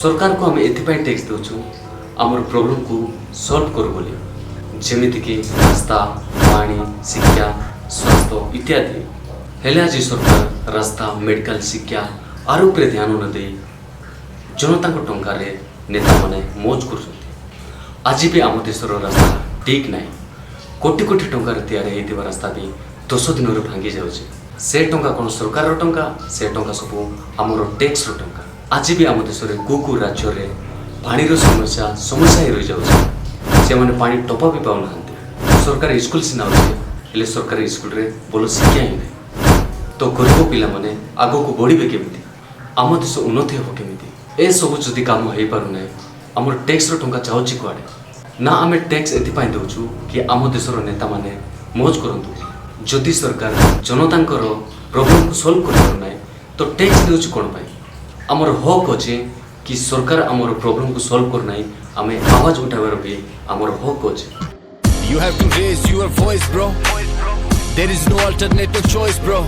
सरकार को आम एपाई टैक्स दौचु आमर प्रोब्लेम को सॉल्व कर बोली जमीक रास्ता पानी शिक्षा स्वास्थ्य इत्यादि हेले आज सरकार रास्ता मेडिकल शिक्षा आर उपरे ध्यान न दे जनता टंकार नेता माने मौज कर आज भी आम देशर रास्ता ठीक ना कोटी कोटी टंकार या रास्ता भी 10 दिन भांगी जाऊे से टंका कौन सरकार टंका से टंका सब आमर टैक्स टंका आज भी आम देश में कौ राज्य में पानी समस्या समस्या ही रही जाऊे से मैंने पानी टपा भी पाऊना सरकारी स्कूल सीना अच्छे सरकारी स्कूल रे भल शिक्षा ही नहीं तो गरीब पिला माने आगो को बढ़े केमी आम देश उन्नति हम केमी ए सब जदि कम हो पारना आम टैक्स टंका जाऊँगी कुआड़े ना आम टैक्स एपाई दौचु कि आम देशर नेता माने मौज करूँ जदि सरकार जनता प्रोब्लेम को सॉल्व कर पारना तो टैक्स दौचु कौन पाई आमर हक अच्छे कि सरकार आमर प्रॉब्लम को सॉल्व करना आम आवाज उठावर भी आमर हक अच्छे You have to raise your voice, bro. There is no alternative choice, bro.